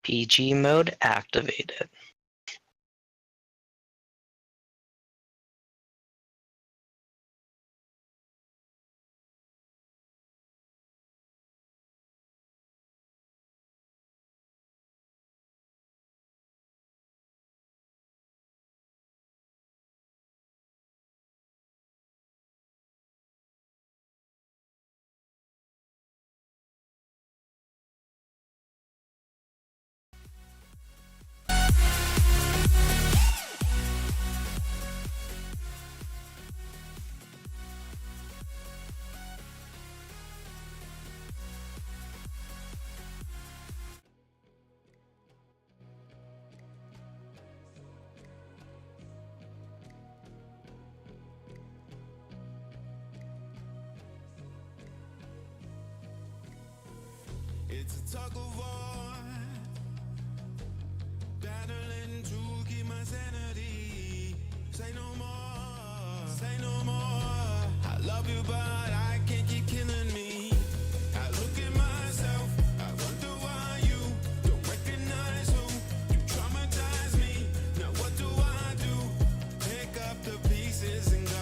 PG mode activated. It's a tug of war, battling to keep my sanity. Say no more, say no more. I love you, but I can't keep killing me. I look at myself, I wonder why you don't recognize who you traumatize me. Now what do I do? Pick up the pieces and go.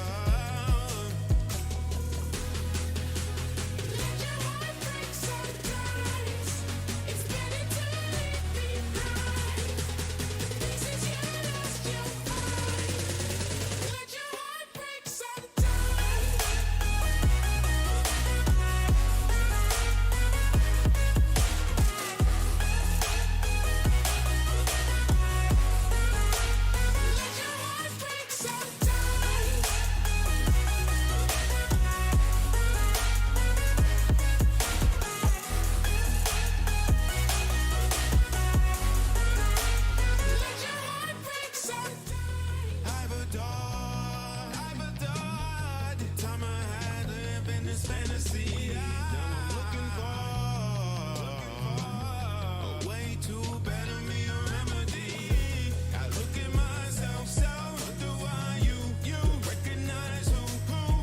Fantasy, now I'm looking for a way to better me, a remedy. I look at myself, so what do I you recognize who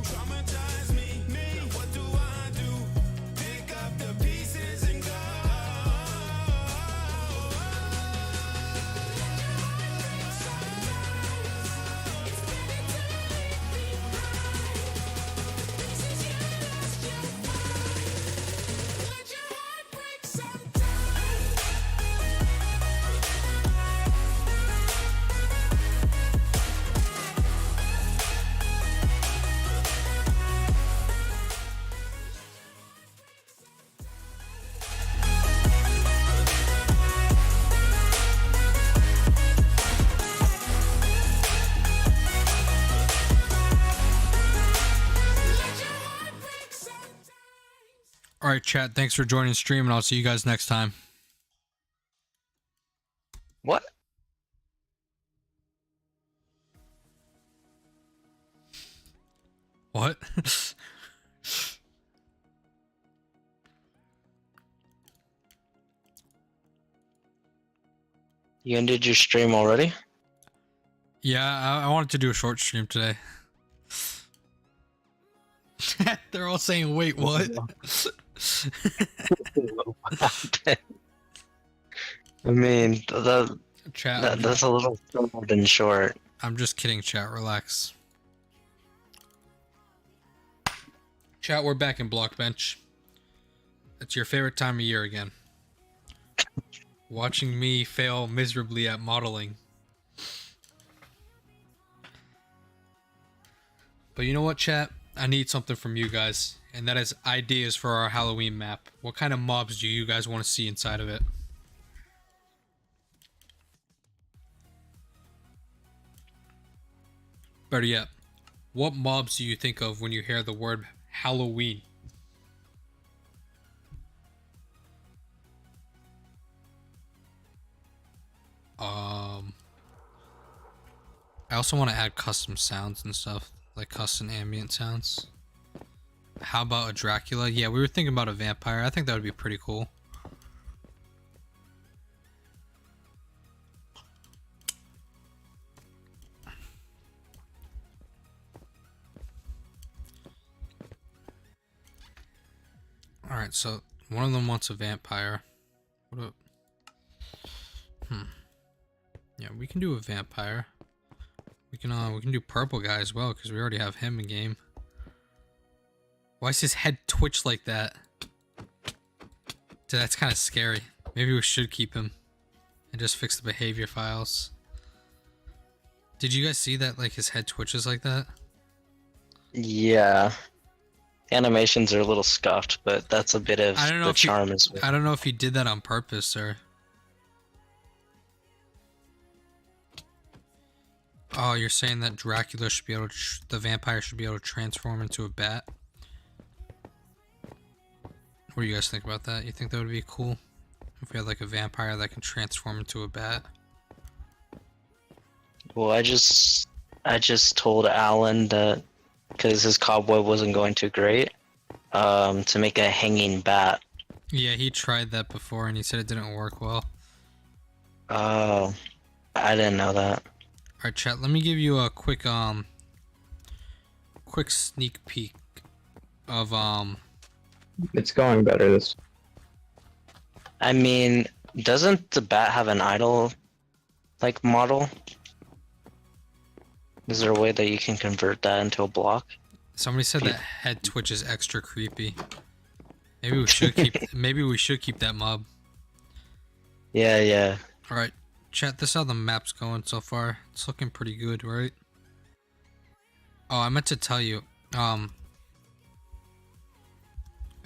traumatized me? Now what do I do? Pick up the pieces and go. All right, chat. Thanks for joining the stream, and I'll see you guys next time. What? What? You ended your stream already? Yeah, I wanted to do a short stream today. They're all saying, wait, what? I mean, Chat, that's a little short and short. I'm just kidding, chat. Relax. Chat, we're back in Blockbench. It's your favorite time of year again. Watching me fail miserably at modeling. But you know what, chat? I need something from you guys, and that is ideas for our Halloween map. What kind of mobs do you guys want to see inside of it? Better yet, what mobs do you think of when you hear the word Halloween? I also want to add custom sounds and stuff, like custom ambient sounds. How about a Dracula? Yeah, we were thinking about a vampire. I think that would be pretty cool. Alright, so one of them wants a vampire. What Yeah, we can do a vampire. We can do purple guy as well because we already have him in game. Why is his head twitch like that? Dude, that's kind of scary. Maybe we should keep him and just fix the behavior files. Did you guys see that? Like his head twitches like that? Yeah. Animations are a little scuffed, but that's a bit of I don't know the if he, charm as well. I don't know if he did that on purpose or. Oh, you're saying that Dracula should be able to, the vampire should be able to transform into a bat? What do you guys think about that? You think that would be cool? If we had like a vampire that can transform into a bat? Well, I just told Alan that because his cobweb wasn't going too great, to make a hanging bat. Yeah, he tried that before and he said it didn't work well. Oh, I didn't know that. Alright, chat, let me give you a quick sneak peek of It's going better this. I mean, doesn't the bat have an idle, like, model? Is there a way that you can convert that into a block? somebody said that head twitch is extra creepy. Maybe we should keep that mob. Yeah, yeah. Alright, chat, this is how the map's going so far. It's looking pretty good, right? Oh, I meant to tell you,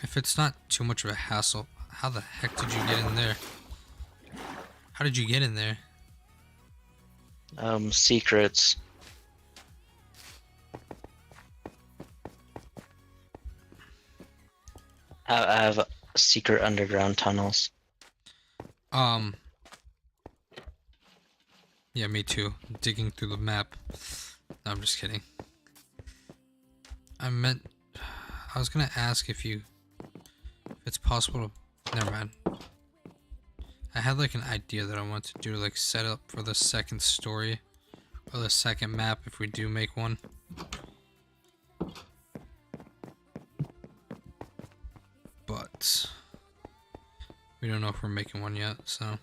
if it's not too much of a hassle, how the heck did you get in there? How did you get in there? Secrets. I have secret underground tunnels. Yeah, me too. Digging through the map. No, I'm just kidding. I was gonna ask if it's possible to, never mind. I had like an idea that I want to do, like set up for the second story or the second map if we do make one. But we don't know if we're making one yet, so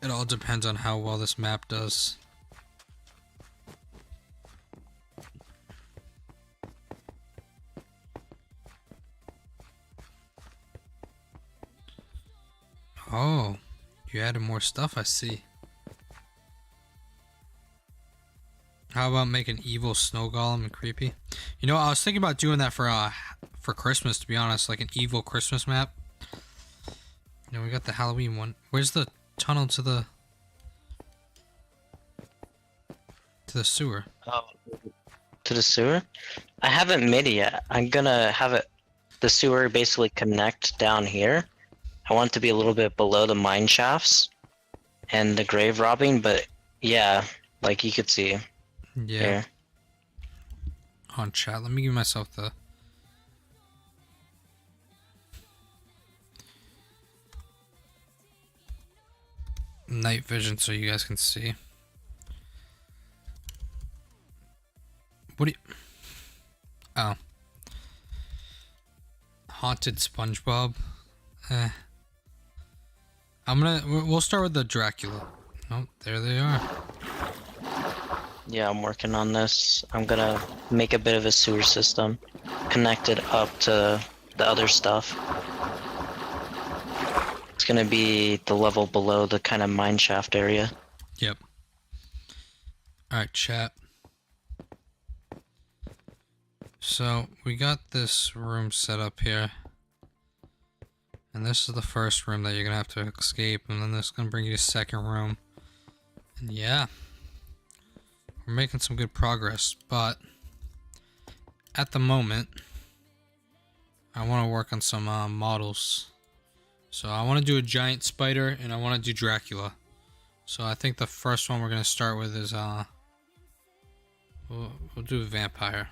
it all depends on how well this map does. Oh, you added more stuff, I see. How about making evil snow golem and creepy? You know, I was thinking about doing that for Christmas, to be honest, like an evil Christmas map. You know, we got the Halloween one. Where's the tunnel to the sewer? Oh, to the sewer? I haven't made it yet. I'm gonna have the sewer basically connect down here. I want it to be a little bit below the mine shafts and the grave robbing, but yeah, like you could see. Yeah. Here. On chat, let me give myself the night vision so you guys can see. What do you... Oh. Haunted SpongeBob. We'll start with the Dracula. Oh, there they are. Yeah, I'm working on this. I'm gonna make a bit of a sewer system, connect it up to the other stuff. It's gonna be the level below the kind of mine shaft area. Yep. Alright, chat. So, we got this room set up here. And this is the first room that you're gonna have to escape, and then this is gonna bring you to the second room. And yeah. We're making some good progress, but at the moment, I want to work on some models. So I want to do a giant spider, and I want to do Dracula. So I think the first one we're going to start with is, we'll do a vampire.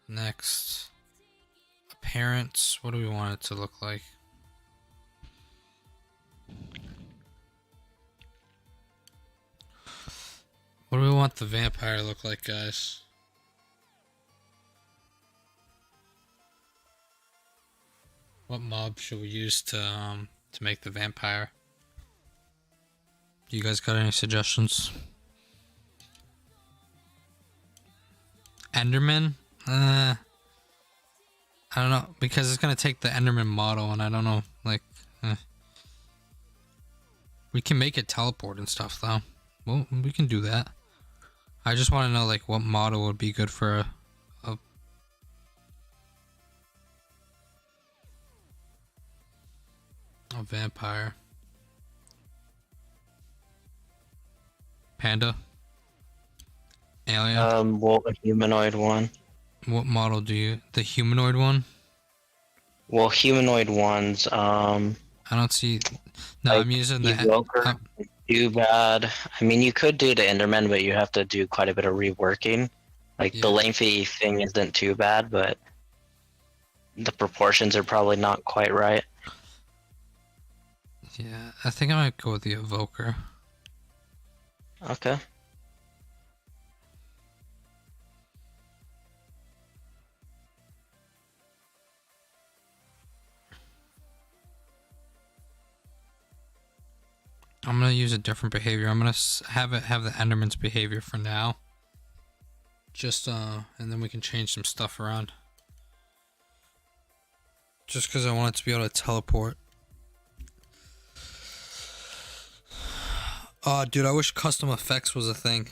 Next, appearance. What do we want it to look like? What do we want the vampire to look like, guys? What mob should we use to make the vampire? Do you guys got any suggestions? Enderman? I don't know, because it's gonna take the Enderman model, and I don't know, like, we can make it teleport and stuff, though. Well, we can do that. I just want to know, like, what model would be good for a vampire. Panda? Alien? Well, a humanoid one. What model do you... The humanoid one? Well, humanoid ones, I don't see... No, like I'm using the... Evoker, too bad. I mean, you could do the Enderman, but you have to do quite a bit of reworking. Like, Yeah. the lengthy thing isn't too bad, but the proportions are probably not quite right. Yeah, I think I might go with the Evoker. Okay. I'm gonna use a different behavior. I'm gonna have it have the Enderman's behavior for now. Just and then we can change some stuff around. Just because I want it to be able to teleport. Oh, dude, I wish custom effects was a thing.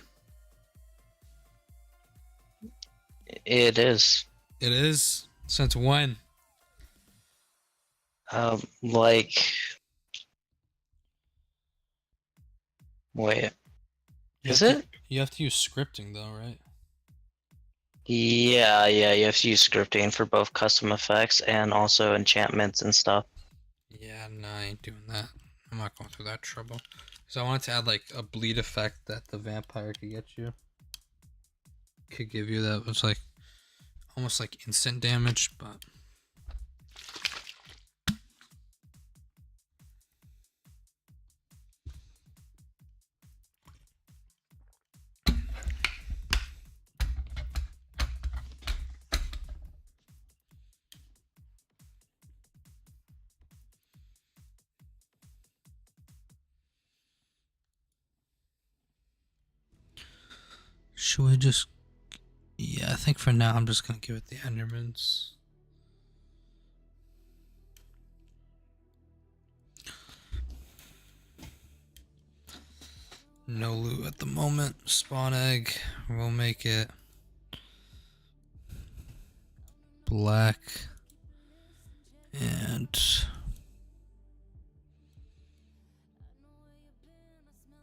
It is. It is? Since when? Like... Wait. Is it? You have to use scripting though, right? Yeah, you have to use scripting for both custom effects and also enchantments and stuff. Yeah, no, I ain't doing that. I'm not going through that trouble. So I wanted to add like a bleed effect that the vampire could get you. Could give you that was like almost like instant damage, but should we just... Yeah, I think for now I'm just gonna give it the Endermans. No loot at the moment. Spawn egg. We'll make it black. And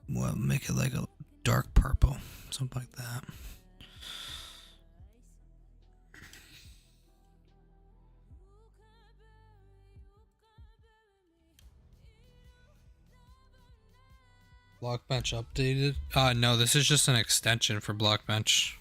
we'll make it like a dark purple. Something like that. Blockbench updated? No, this is just an extension for Blockbench.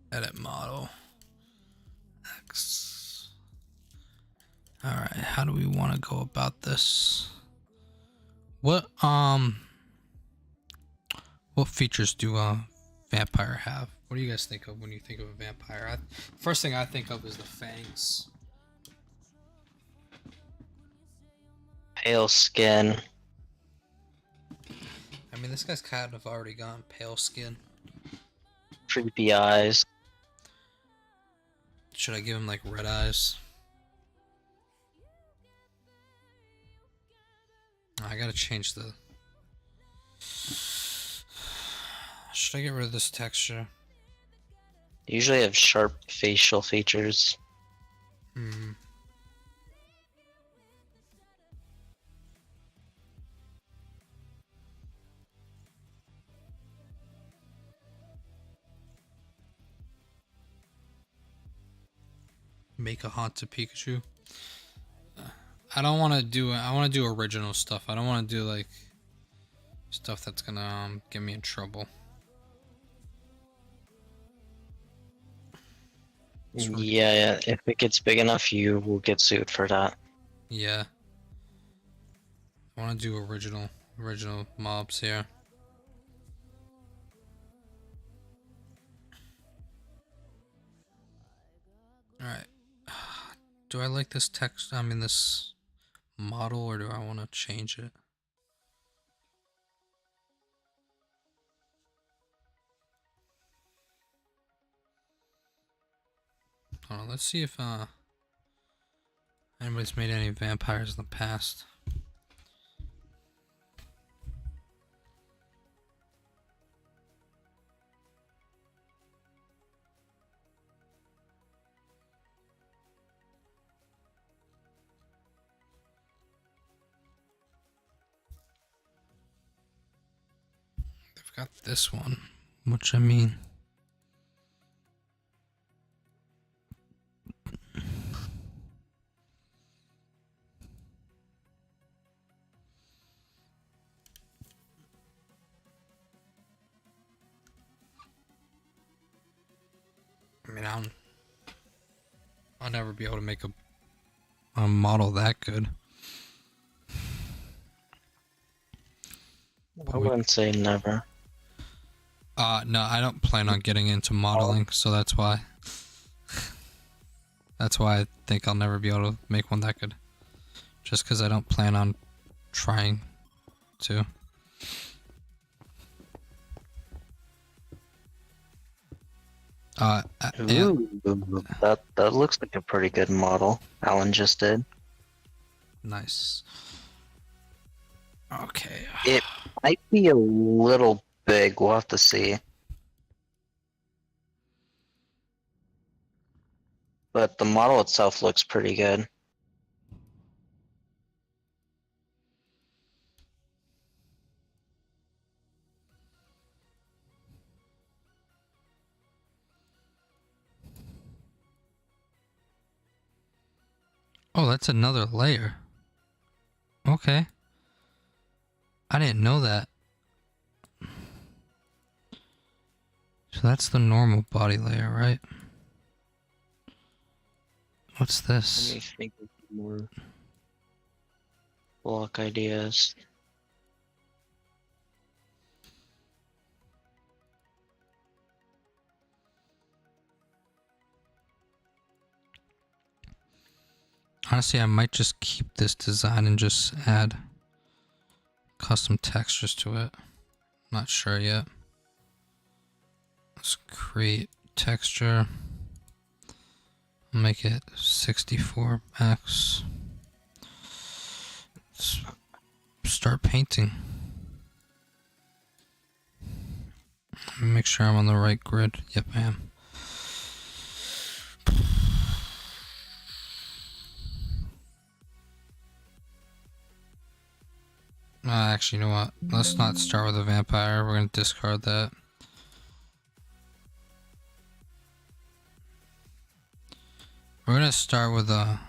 Edit model. X. Alright, how do we want to go about this? What features do vampire have? What do you guys think of when you think of a vampire? First thing I think of is the fangs. Pale skin. I mean, this guy's kind of already gone pale skin. Creepy eyes. Should I give him like red eyes? I gotta change the... Should I get rid of this texture? They usually have sharp facial features. Hmm. Make a haunted Pikachu. I don't want to do... I want to do original stuff. I don't want to do like stuff that's gonna get me in trouble. Yeah, if it gets big enough, you will get sued for that. Yeah. I want to do original mobs here. Alright. Do I like this text? I mean, this model, or do I want to change it? Hold on, let's see if anybody's made any vampires in the past. They've got this one, which I mean, I'll never be able to make a model that good. I wouldn't say never. No, I don't plan on getting into modeling, so that's why. That's why I think I'll never be able to make one that good. Just because I don't plan on trying to. Yeah. Ooh, that looks like a pretty good model Alan just did. Nice. Okay. It might be a little big. We'll have to see. But the model itself looks pretty good. Oh, that's another layer. Okay. I didn't know that. So that's the normal body layer, right? What's Let this? me think of more block ideas. Honestly, I might just keep this design and just add custom textures to it. Not sure yet. Let's create texture. Make it 64x. Let's start painting. Make sure I'm on the right grid. Yep, I am. Actually, you know what? Let's not start with a vampire. We're going to discard that. We're going to start with a...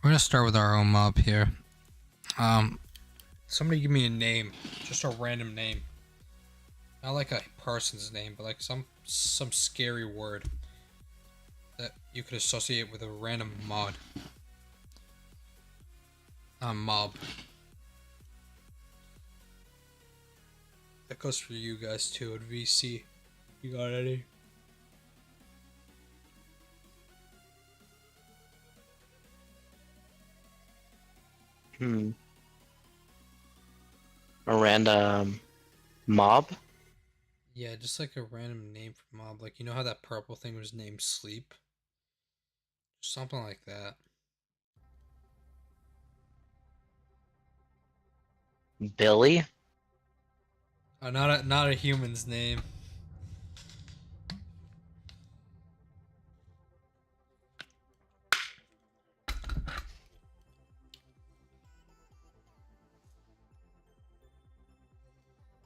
We're going to start with our own mob here. Somebody give me a name. Just a random name. Not like a person's name, but like some scary word that you could associate with a random mod. Mob. That goes for you guys too at VC. You got any? A random mob? Yeah, just like a random name for mob. Like, you know how that purple thing was named Sleep? Something like that. Billy? Oh, not a human's name.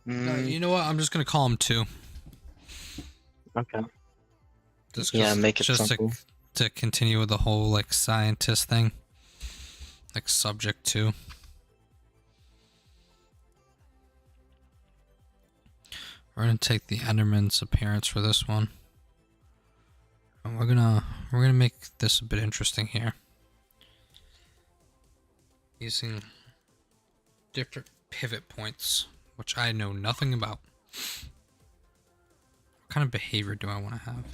No, you know what? I'm just gonna call him 2. Okay. Just Yeah, make it just simple. to continue with the whole like scientist thing. Like subject 2. We're gonna take the Enderman's appearance for this one. We're gonna make this a bit interesting here. Using different pivot points, which I know nothing about. What kind of behavior do I want to have?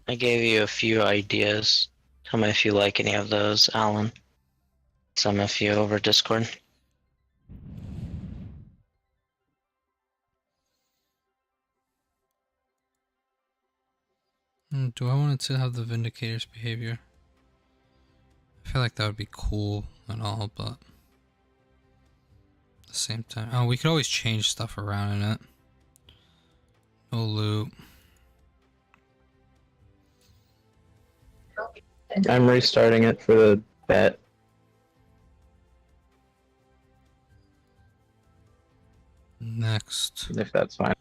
I gave you a few ideas. Tell me if you like any of those, Alan. Some of you over Discord. Do I want it to have the Vindicator's behavior? I feel like that would be cool and all, but at the same time, oh, we could always change stuff around in it. No loot. I'm restarting it for the bet. Next, If that's fine.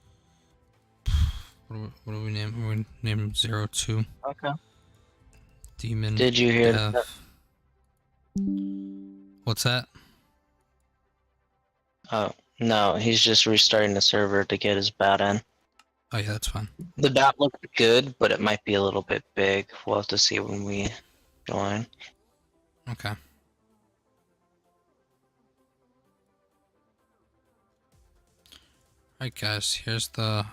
what do we name? We name him 02. Okay. Demon. Did you hear Dev. that? What's that? Oh, no, he's just restarting the server to get his bat in. Oh yeah, that's fine. The bat looked good, but it might be a little bit big. We'll have to see when we join. Okay. Alright guys, here's the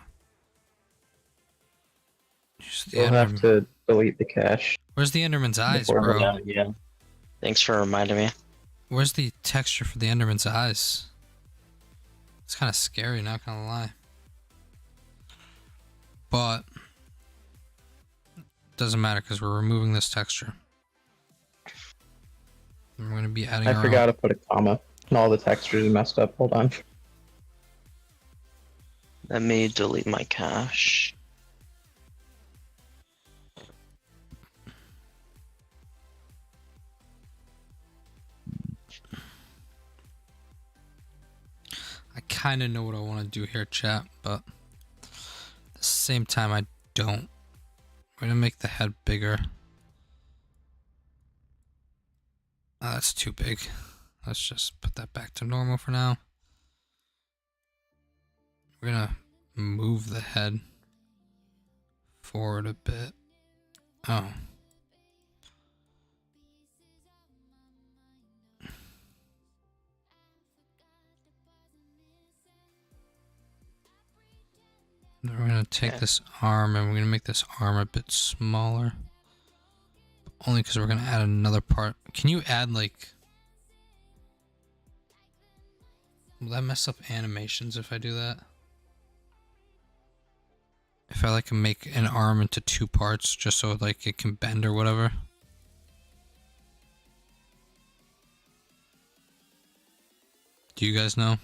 You'll have Enderman. to delete the cache. Where's the Enderman's eyes, Before bro? Yeah. Thanks for reminding me. Where's the texture for the Enderman's eyes? It's kind of scary, not gonna lie. But doesn't matter because we're removing this texture. And we're gonna be adding. I our forgot own. to put a comma. And all the textures are messed up. Hold on. Let me delete my cache. I kind of know what I want to do here, chat, but at the same time, I don't. We're gonna make the head bigger. Oh, that's too big. Let's just put that back to normal for now. We're gonna move the head forward a bit. Oh. Then we're gonna take this arm and we're gonna make this arm a bit smaller. Only because we're gonna add another part. Can you add like... Will that mess up animations if I do that? If I like make an arm into two parts just so like it can bend or whatever. Do you guys know?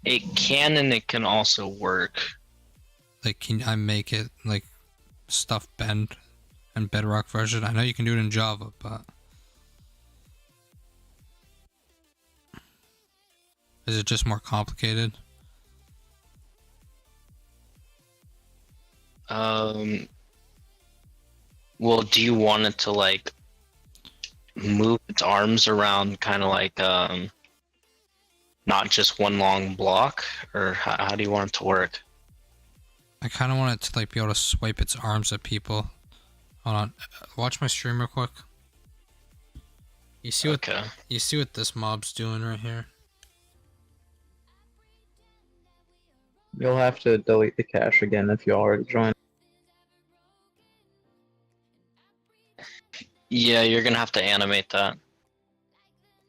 It can and it can also work. Like, can I make it like stuff bend and Bedrock version? I know you can do it in Java, but is it just more complicated? Well, do you want it to like move its arms around, kind of like not just one long block, or how do you want it to work? I kind of want it to like be able to swipe its arms at people. Hold on, watch my stream real quick. You see what? Okay. You see what this mob's doing right here? You'll have to delete the cache again if you already joined. Yeah, you're gonna have to animate that.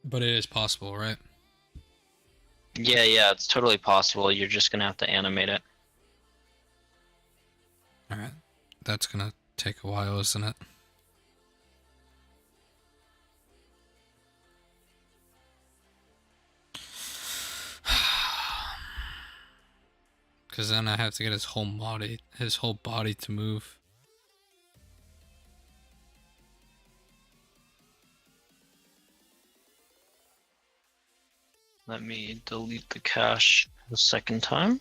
But it is possible, right? Yeah, it's totally possible. You're just gonna have to animate it. All right, that's gonna take a while, isn't it? because then I have to get his whole body to move. Let me delete the cache the second time.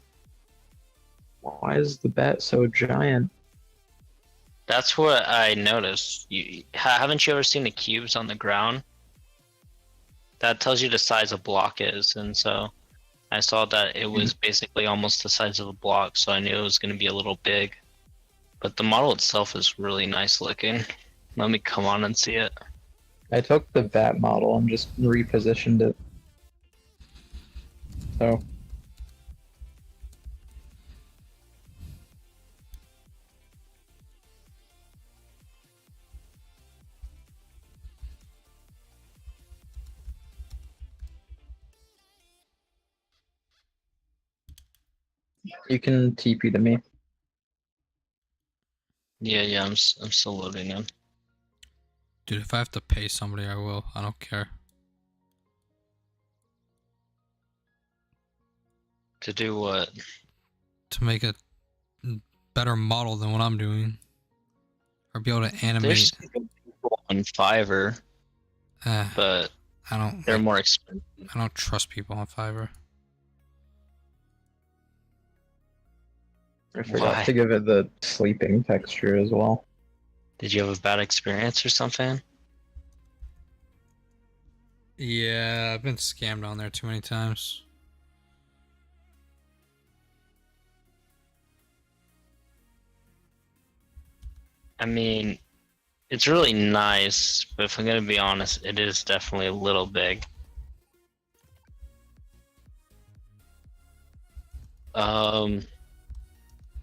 Why is the bat so giant? That's what I noticed. Haven't you ever seen the cubes on the ground? That tells you the size a block is, and so I saw that it was basically almost the size of a block, so I knew it was going to be a little big. But the model itself is really nice looking. Let me come on and see it. I took the bat model and just repositioned it. So you can TP to me. Yeah, I'm still loading in. Dude, if I have to pay somebody, I will. I don't care. To do what? To make a better model than what I'm doing. Or be able to animate. There's people on Fiverr, but I don't. they're more expensive. I don't trust people on Fiverr. I forgot Why? to give it the sleeping texture as well. Did you have a bad experience or something? Yeah, I've been scammed on there too many times. I mean, it's really nice, but if I'm gonna be honest, it is definitely a little big.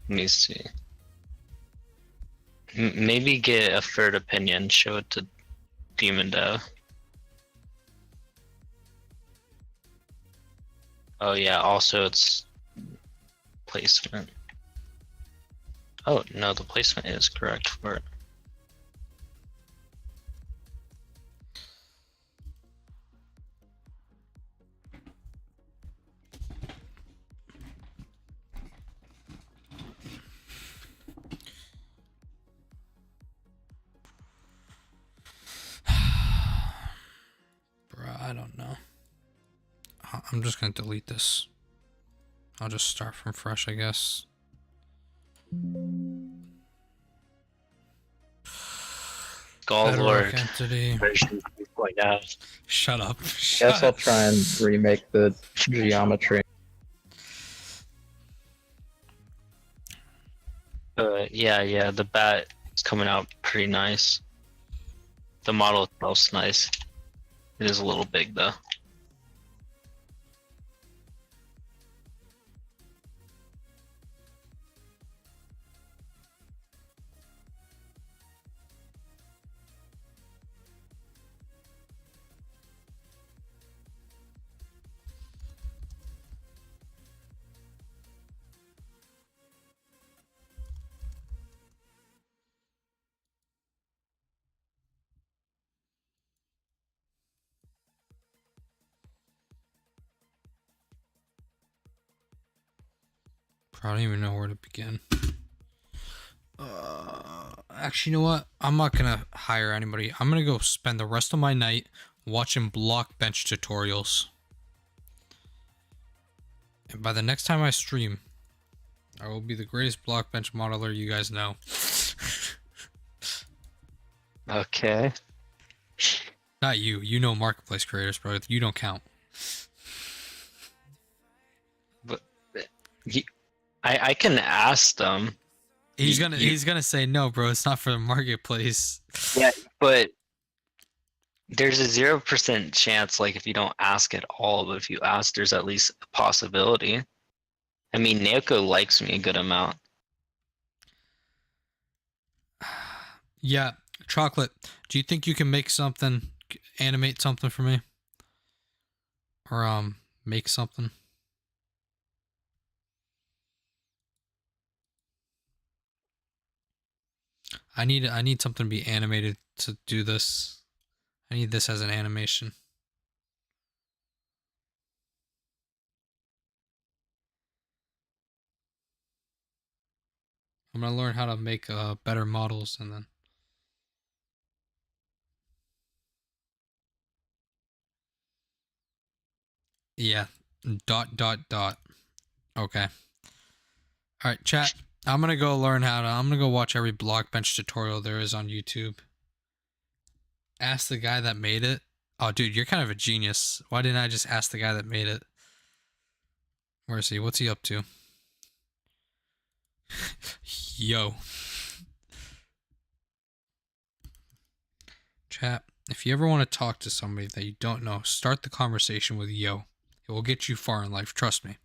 Let me see. Maybe get a third opinion. Show it to DemonDev. Oh yeah. Also, it's placement. Oh no, the placement is correct for it. Bruh, I don't know. I'm just gonna delete this. I'll just start from fresh, I guess. Galvord Bedrock entity. version 2.0. Shut up. Guess I'll try and remake the geometry. Yeah, the bat is coming out pretty nice. The model itself's nice. It is a little big though. I don't even know where to begin. Actually, you know what? I'm not gonna hire anybody. I'm gonna go spend the rest of my night watching block bench tutorials. And by the next time I stream, I will be the greatest block bench modeler you guys know. Okay. Not you. You know marketplace creators, bro. You don't count. But I can ask them. He's gonna say no, bro. It's not for the marketplace. Yeah, but there's a 0% chance, like if you don't ask at all, but if you ask, there's at least a possibility. I mean, Naoko likes me a good amount. Yeah, Chocolate. Do you think you can make something, animate something for me, or make something? I need something to be animated to do this. I need this as an animation. I'm gonna learn how to make better models and then. Yeah. ... Okay. Alright, chat. I'm gonna go learn how to. I'm gonna go watch every Blockbench tutorial there is on YouTube. Ask the guy that made it. Oh, dude, you're kind of a genius. Why didn't I just ask the guy that made it? Where is he? What's he up to? Yo. Chat, if you ever want to talk to somebody that you don't know, start the conversation with yo. It will get you far in life, trust me.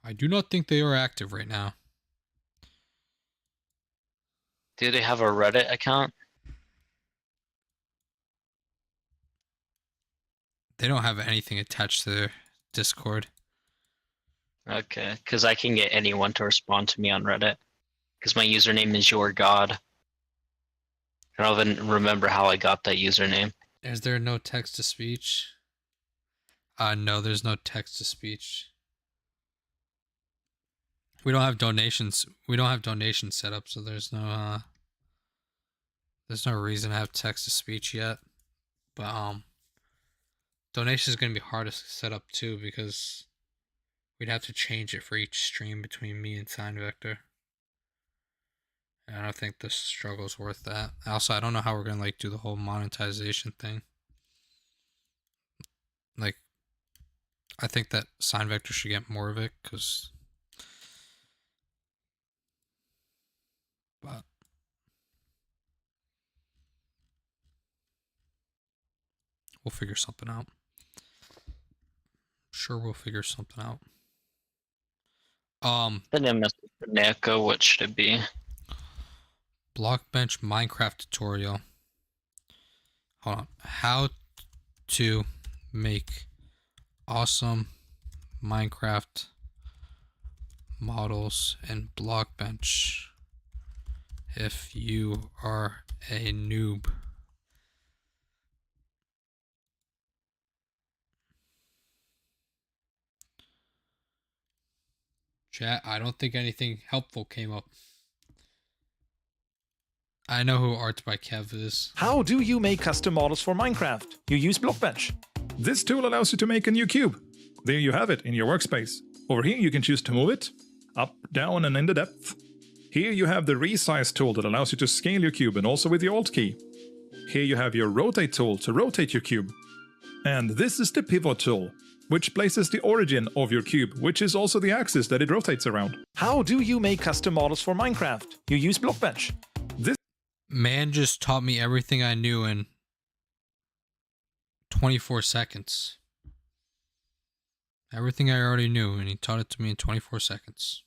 I do not think they are active right now. Do they have a Reddit account? They don't have anything attached to their Discord. Okay, because I can get anyone to respond to me on Reddit. Because my username is your god. I don't even remember how I got that username. Is there no text to speech? No, there's no text to speech. We don't have donations. We don't have donations set up, so there's no reason to have text to speech yet. But donation is gonna be hard to set up too because we'd have to change it for each stream between me and SignVector. And I don't think the struggle's worth that. Also, I don't know how we're gonna like do the whole monetization thing. Like, I think that SignVector should get more of it because. But we'll figure something out. Sure, we'll figure something out. The name is Neko. What should it be? Blockbench Minecraft tutorial. Hold on. How to make awesome Minecraft models in Blockbench if you are a noob. Chat, I don't think anything helpful came up. I know who Arts by Kev is. How do you make custom models for Minecraft? You use Blockbench. This tool allows you to make a new cube. There you have it in your workspace. Over here you can choose to move it, up, down and in the depth. Here you have the resize tool that allows you to scale your cube and also with the Alt key. Here you have your rotate tool to rotate your cube. And this is the pivot tool, which places the origin of your cube, which is also the axis that it rotates around. How do you make custom models for Minecraft? You use Blockbench. This Man just taught me everything I knew in 24 seconds. Everything I already knew, and he taught it to me in 24 seconds.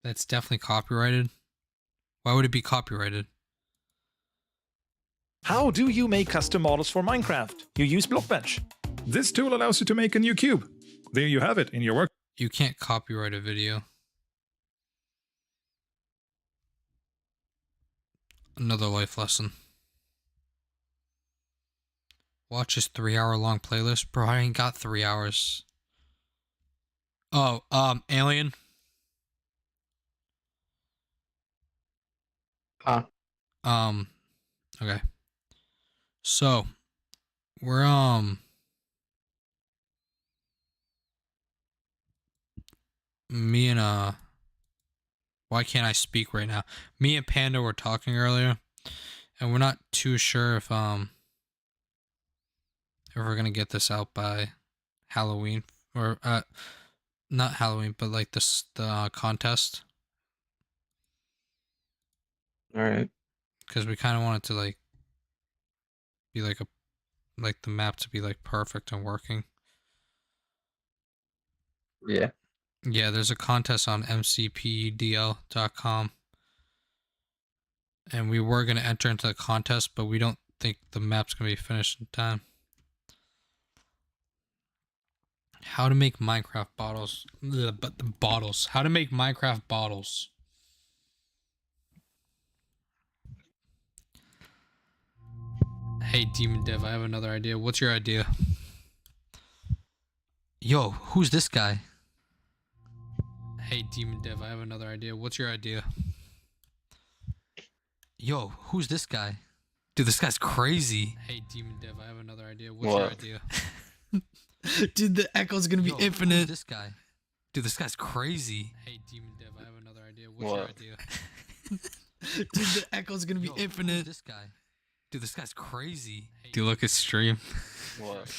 That's definitely copyrighted. Why would it be copyrighted? How do you make custom models for Minecraft? You use Blockbench. This tool allows you to make a new cube. There you have it in your work. You can't copyright a video. Another life lesson. Watch his 3-hour-long playlist. Bro, I ain't got 3 hours. Oh, Alien. Okay. So, we're, me and, why can't I speak right now? Me and Panda were talking earlier, and we're not too sure if we're gonna get this out by Halloween, or, not Halloween, but like the contest. Alright. Because we kind of want it to like be like the map to be like perfect and working. Yeah. Yeah, there's a contest on mcpdl.com, and we were gonna enter into the contest, but we don't think the map's gonna be finished in time. How to make Minecraft bottles? But the bottles. How to make Minecraft bottles? Hey, DemonDev, I have another idea. What's your idea? Yo, who's this guy? Hey, DemonDev, I have another idea. What's your idea? Yo, who's this guy? Dude, this guy's crazy. Hey, DemonDev, I have another idea. What's your idea? Dude, the echo's gonna be infinite. Who's this guy? Dude, this guy's crazy. Hey, DemonDev, I have another idea. What's your idea? Dude, the echo's gonna be infinite. Who's this guy? Dude, this guy's crazy. Dude, look at stream. What?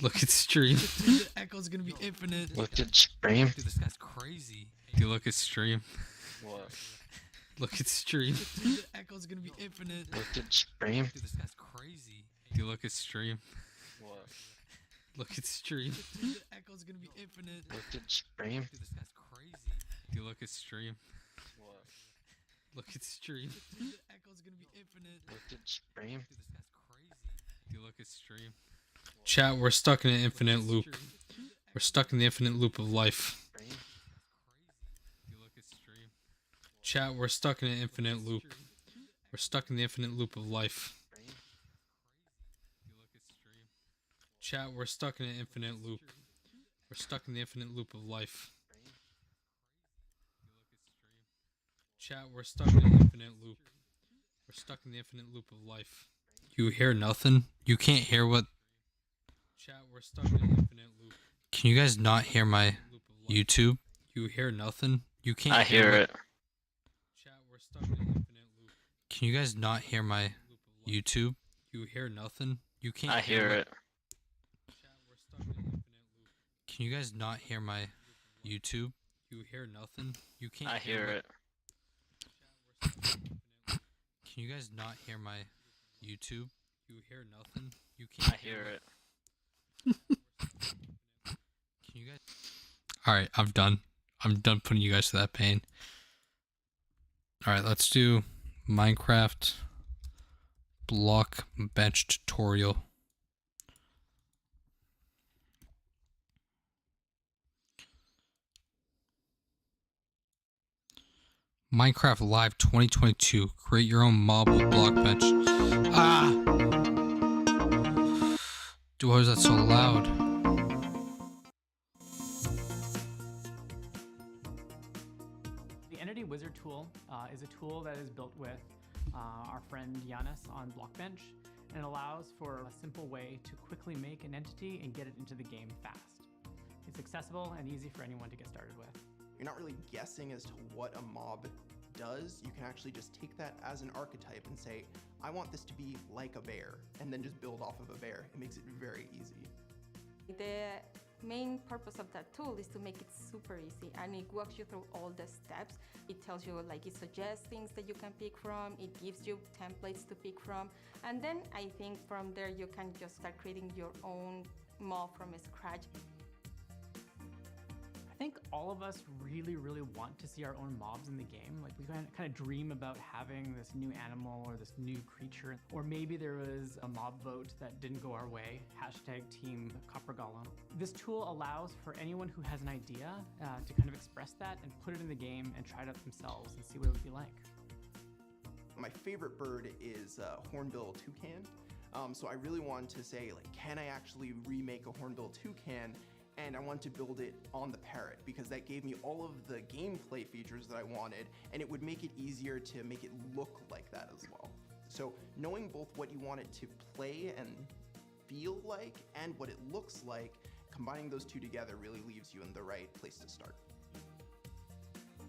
Look at stream. Dude, the echo's gonna be infinite. Look at stream. Dude, this guy's crazy. Dude, look at stream. What? Look at stream. Dude, the echo's gonna be infinite. Look at stream. Dude, this guy's crazy. Dude, look at stream. What? Look at stream. Dude, the echo's gonna be infinite. Look at stream. Dude, this guy's crazy. Dude, look at stream. What? Look at stream. Dude, the echo's gonna be infinite. Look at stream. Dude, this guy's crazy. Dude, look at stream. Chat, we're stuck in an infinite loop. We're stuck in the infinite loop of life. Chat, we're stuck in an infinite loop. We're stuck in the infinite loop of life. Chat, we're stuck in an infinite loop. We're stuck in the infinite loop of life. Chat, we're stuck in an infinite loop. We're stuck in the infinite loop of life. You hear nothing? You can't hear what? Chat, we're stuck in an infinite loop. Can you guys not hear my YouTube? You hear nothing? You can't I hear it. Chat, we're stuck in an infinite loop. Can you guys not hear my YouTube? You hear nothing? You can't I hear it. Chat, we're stuck in an infinite loop. Can you guys not hear my YouTube? You hear nothing? You can't I hear it. Can you guys not hear my YouTube? You hear nothing? You can't I hear it. Can you guys? Alright, I'm done. I'm done putting you guys to that pain. Alright, let's do Minecraft block bench tutorial. Minecraft Live 2022. Create your own mob with block bench. Ah! Dude, why is that so loud? The Entity Wizard tool is a tool that is built with our friend Giannis on Blockbench, and it allows for a simple way to quickly make an entity and get it into the game fast. It's accessible and easy for anyone to get started with. You're not really guessing as to what a mob does. You can actually just take that as an archetype and say, I want this to be like a bear, and then just build off of a bear. It makes it very easy. The main purpose of that tool is to make it super easy, and it walks you through all the steps. It tells you, like, it suggests things that you can pick from, it gives you templates to pick from, and then I think from there you can just start creating your own mob from scratch. I think all of us really want to see our own mobs in the game. Like, we kind of dream about having this new animal or this new creature, or maybe there was a mob vote that didn't go our way, #team Copper Golem. This tool allows for anyone who has an idea to kind of express that and put it in the game and try it out themselves and see what it would be like. My favorite bird is hornbill toucan. So I really wanted to say, like, can I actually remake a hornbill toucan? And I wanted to build it on the parrot because that gave me all of the gameplay features that I wanted, and it would make it easier to make it look like that as well. So knowing both what you want it to play and feel like and what it looks like, combining those two together really leaves you in the right place to start.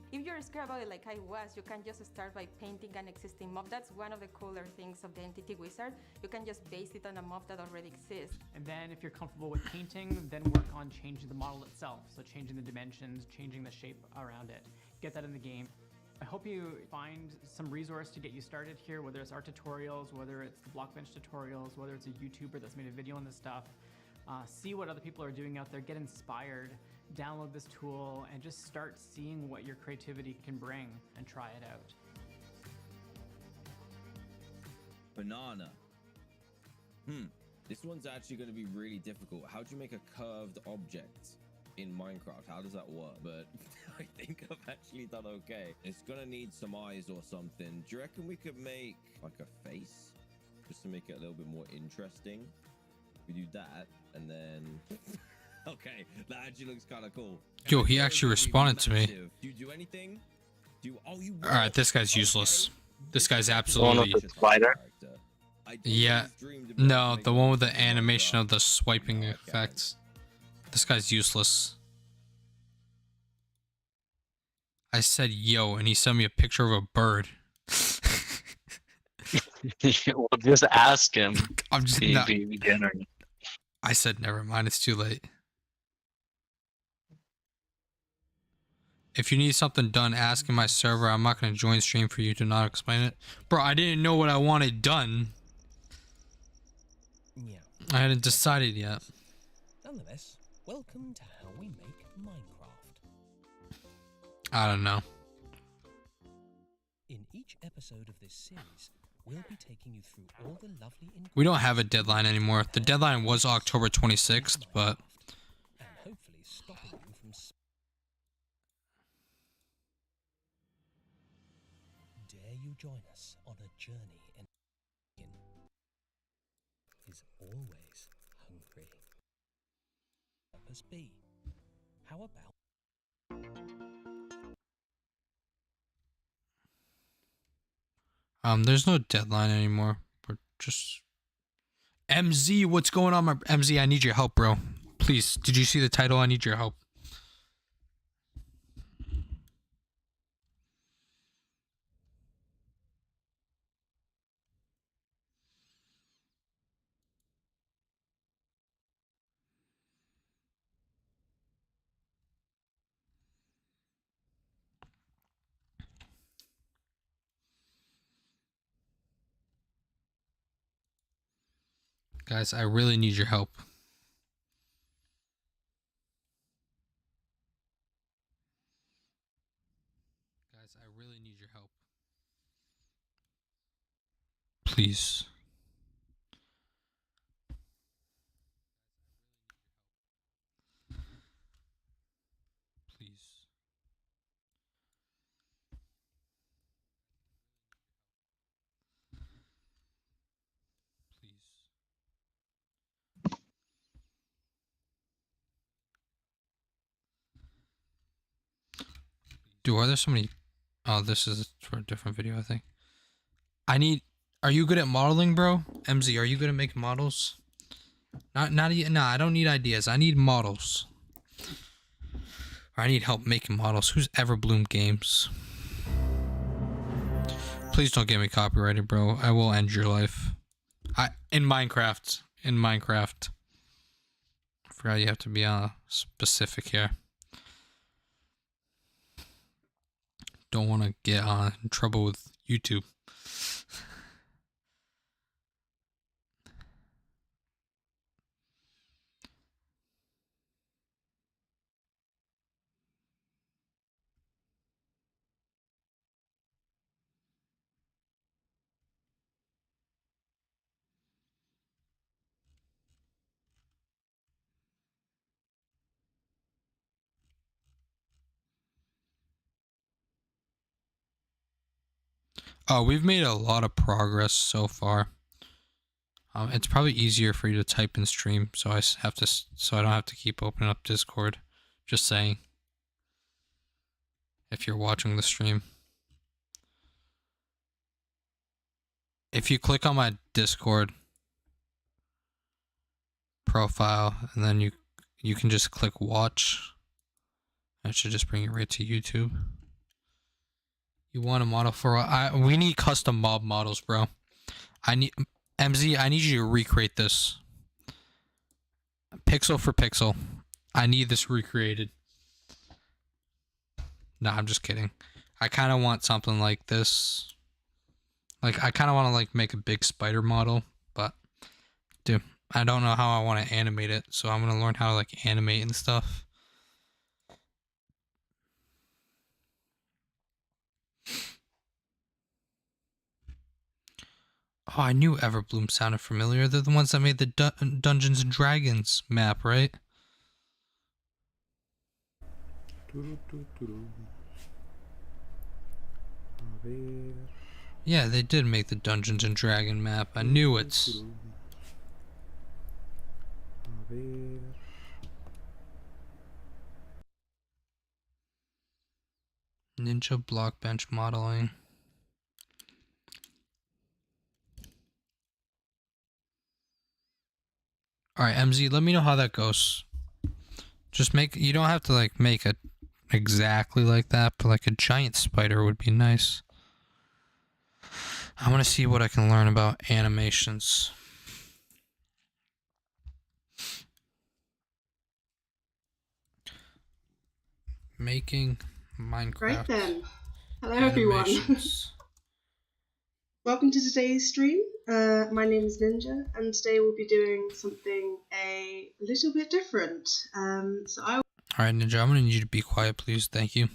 If you're scared about it like I was, you can just start by painting an existing mob. That's one of the cooler things of the Entity Wizard. You can just base it on a mob that already exists. And then if you're comfortable with painting, then work on changing the model itself. So changing the dimensions, changing the shape around it. Get that in the game. I hope you find some resource to get you started here, whether it's our tutorials, whether it's the Blockbench tutorials, whether it's a YouTuber that's made a video on this stuff. See what other people are doing out there, get inspired, download this tool, and just start seeing what your creativity can bring and try it out. Banana. This one's actually going to be really difficult. How do you make a curved object in Minecraft? How does that work? But I think I've actually done okay. It's going to need some eyes or something. Do you reckon we could make like a face? just to make it a little bit more interesting. We do that, and then okay, that actually looks kind of cool. Yo, he actually responded to me. Do you do anything? All right, this guy's useless. This guy's The one absolutely. with the spider. Yeah, no, the one with the animation of the swiping effects. This guy's useless. I said yo, and he sent me a picture of a bird. Well, just ask him. I'm just See if not. he beginner. I said never mind. It's too late. If you need something done, ask in my server. I'm not gonna join stream for you to not explain it, bro. I didn't know what I wanted done. Yeah. I hadn't decided yet. Nonetheless, welcome to how we make Minecraft. I don't know. In each episode of this series, we'll be taking you through all the lovely We don't have a deadline anymore. The deadline was October 26th, but and hopefully stopping you from dare you join us on a journey in is always hungry. Purpose B. How about there's no deadline anymore. We're just MZ. What's going on, my MZ? I need your help, bro. Please. Did you see the title? I need your help. Guys, I really need your help. Guys, I really need your help. Please. Please. Please. Dude, are there so many? Oh, this is for a different video, I think. Are you good at modeling, bro? MZ, are you good at making models? Nah, I don't need ideas. I need models. Or I need help making models. Who's Everbloom Games? Please don't get me copyrighted, bro. I will end your life. In Minecraft. I forgot you have to be specific here. Don't want to get in trouble with YouTube. Oh, we've made a lot of progress so far. It's probably easier for you to type in stream, so I don't have to keep opening up Discord. Just saying. If you're watching the stream. If you click on my Discord profile and then you can just click watch. That should just bring you right to YouTube. You want a model for we need custom mob models, bro. MZ, I need you to recreate this. Pixel for pixel. I need this recreated. Nah, I'm just kidding. I kind of want something like this. Like, I kind of want to, like, make a big spider model. But, dude, I don't know how I want to animate it. So I'm going to learn how to, like, animate and stuff. Oh, I knew Everbloom sounded familiar. They're the ones that made the Dungeons and Dragons map, right? A ver. Yeah, they did make the Dungeons and Dragon map. I knew it. A ver. Ninja block bench modeling. Alright, MZ, let me know how that goes. Just you don't have to like make it exactly like that, but like a giant spider would be nice. I want to see what I can learn about animations. Making Minecraft. Right then. Hello everyone. Welcome to today's stream. My name is Ninja, and today we'll be doing something a little bit different. Alright, Ninja, I'm gonna need you to be quiet, please. Thank you.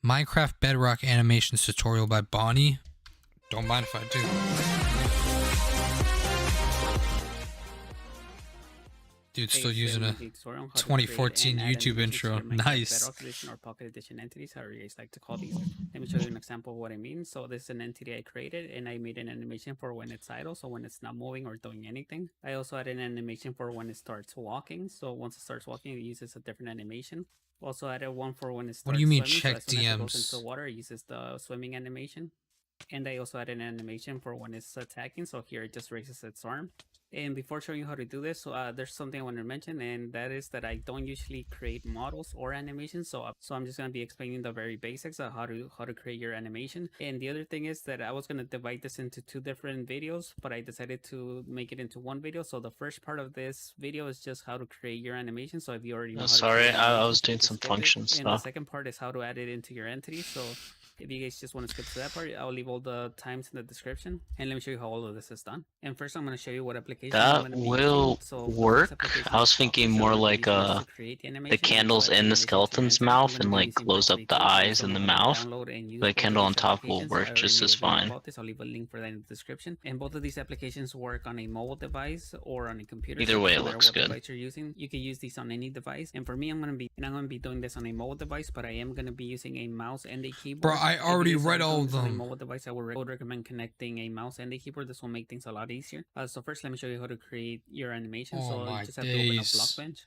Minecraft Bedrock Animations tutorial by Bonnie. Don't mind if I do. Dude's still using a 2014 YouTube intro. Nice. Bedrock Edition or Pocket Edition entities, however you guys like to call these. Let me show you an example of what I mean. So this is an entity I created, and I made an animation for when it's idle, so when it's not moving or doing anything. I also added an animation for when it starts walking. So once it starts walking, it uses a different animation. Also added one for when it starts What do you mean swimming. check So as soon as it goes DMs? into water, it uses the swimming animation. And I also added an animation for when it's attacking. So here it just raises its arm. And before showing you how to do this, there's something I want to mention, and that is that I don't usually create models or animations. So I'm just going to be explaining the very basics of how to create your animation. And the other thing is that I was going to divide this into 2 different videos, but I decided to make it into one video. So the first part of this video is just how to create your animation. So if you already know how to Sorry, create I animation, was doing just some skip it. function And stuff. the second part is how to add it into your entity. So if you guys just want to skip to that part, I'll leave all the times in the description. And let me show you how all of this is done. And first, I'm going to show you what application I'm That going to be will using. So work. I was thinking more like the candles in the skeleton's mouth and like close up the eyes and the mouth. The candle on top will work just as fine. I'll leave a link for that in the description. And both of these applications work on a mobile device or on a computer. Either So way, no it matter looks what good. device you're using, you can use these on any device. And for me, I'm going to be doing this on a mobile device, but I am going to be using a mouse and a keyboard. Bro, I If you already guys are read all doing of this on a them. mobile device, I would recommend connecting a mouse and a keyboard. This will make things a lot easier. So first, let me show you how to create your animation. Oh So my you just have to open up days. Blockbench.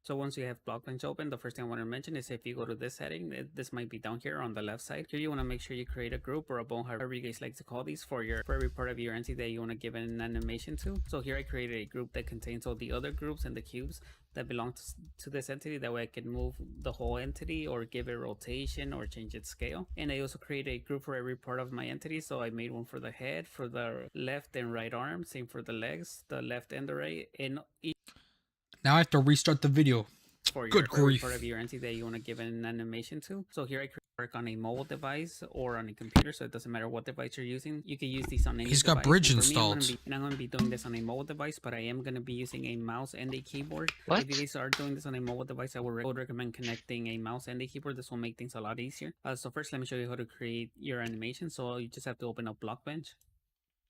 So once you have Blockbench open, the first thing I want to mention is if you go to this setting, this might be down here on the left side. Here you want to make sure you create a group or a bone, however you guys like to call these, for every part of your entity that you want to give an animation to. So here I created a group that contains all the other groups and the cubes that belong to this entity. That way I can move the whole entity or give it rotation or change its scale. And I also created a group for every part of my entity. So I made one for the head, for the left and right arm, same for the legs, the left and the right, and Now I have to restart the video. for Good every grief. part of your entity that you want to give an animation to. So here I work on a mobile device or on a computer, so it doesn't matter what device you're using. You can use these on any He's got device. Bridge And for me, installed. I'm going to be doing this on a mobile device, but I am going to be using a mouse and a keyboard. What? If you guys are doing this on a mobile device, I would recommend connecting a mouse and a keyboard. This will make things a lot easier. So first, let me show you how to create your animation. So you just have to open up Blockbench.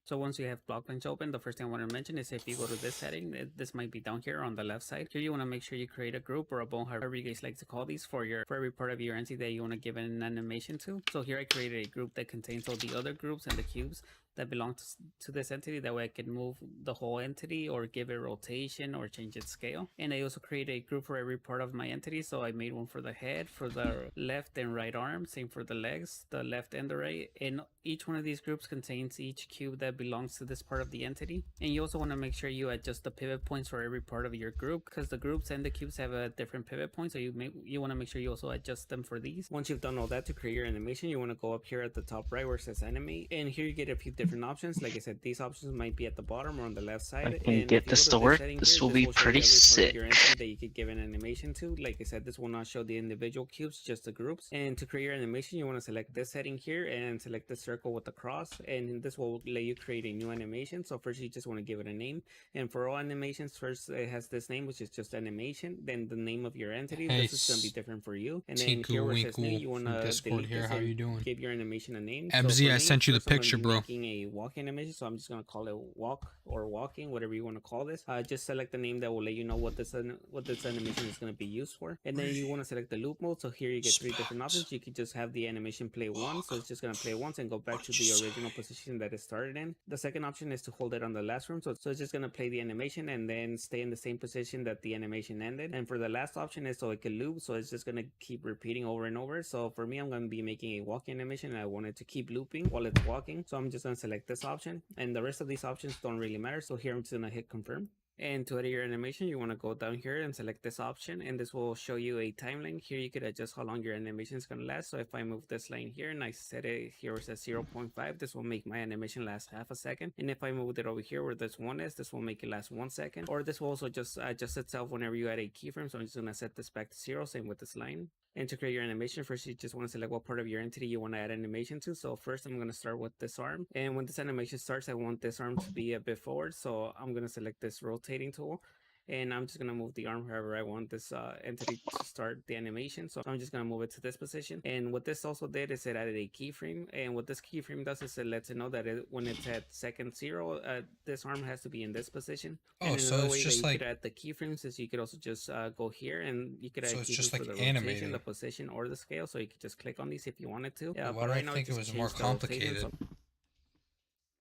So once you have Blockbench open, the first thing I want to mention is if you go to this setting, this might be down here on the left side. Here you want to make sure you create a group or a bone, however you guys like to call these, for every part of your entity that you want to give an animation to. So here I created a group that contains all the other groups and the cubes that belong to this entity. That way I can move the whole entity or give it rotation or change its scale. And I also created a group for every part of my entity. So I made one for the head, for the left and right arm, same for the legs, the left and the right. And each one of these groups contains each cube that belongs to this part of the entity. And you also want to make sure you adjust the pivot points for every part of your group, because the groups and the cubes have a different pivot point. So you want to make sure you also adjust them for these. Once you've done all that, to create your animation, you want to go up here at the top right where it says animate. And here you get a few different options. Like I said, these options might be at the bottom or on the left side. I can get this to work. This will be pretty sick. That you could give an animation to. Like I said, this will not show the individual cubes, just the groups. And to create your animation, you want to select this setting here and select the circle with the cross, and this will let you create a new animation. So first you just want to give it a name, and for all animations, first it has this name, which is just animation, then the name of your entity. Hey, this is going to be different for you. And then Tinku here where it says new, Winkle you want from to Discord delete here. this How and you doing? give your animation a name. MZ, So for I me, sent you the first I'm gonna picture, be bro. making a walk animation, so I'm just gonna call it walk or walking, whatever you want to call this. Just select the name that will let you know what this animation is gonna be used for, and then you want to select the loop mode. So here you get 3 different options. You could just have the animation play once, so it's just gonna play once and go back to the original position that it started in. The second option is to hold it on the last room, so it's just gonna play the animation and then stay in the same position that the animation ended. And for the last option is so it can loop, so it's just gonna keep repeating over and over. So for me, I'm gonna be making a walking animation and I want it to keep looping while it's walking, so I'm just gonna select this option, and the rest of these options don't really matter. So here I'm just gonna hit confirm. And to edit your animation, you want to go down here and select this option, and this will show you a timeline. Here you could adjust how long your animation is going to last. So if I move this line here and I set it here where it says 0.5, this will make my animation last half a second. And if I move it over here where this 1 is, this will make it last 1 second. Or this will also just adjust itself whenever you add a keyframe. So I'm just going to set this back to 0, same with this line. And to create your animation, first you just want to select what part of your entity you want to add animation to. So first I'm going to start with this arm, and when this animation starts, I want this arm to be a bit forward, so I'm going to select this rotating tool, and I'm just going to move the arm however I want this entity to start the animation. So I'm just going to move it to this position. And what this also did is it added a keyframe, and what this keyframe does is it lets it know that when it's at second 0, this arm has to be in this position. Oh, and so another it's way just that you like, could add the keyframes is you could also just go here and you could add so it's keyframes just for like the rotation, animating. the position, or the scale. So you could just click on these if you wanted to. Why but do I right now think it just was more changed the rotation, complicated? so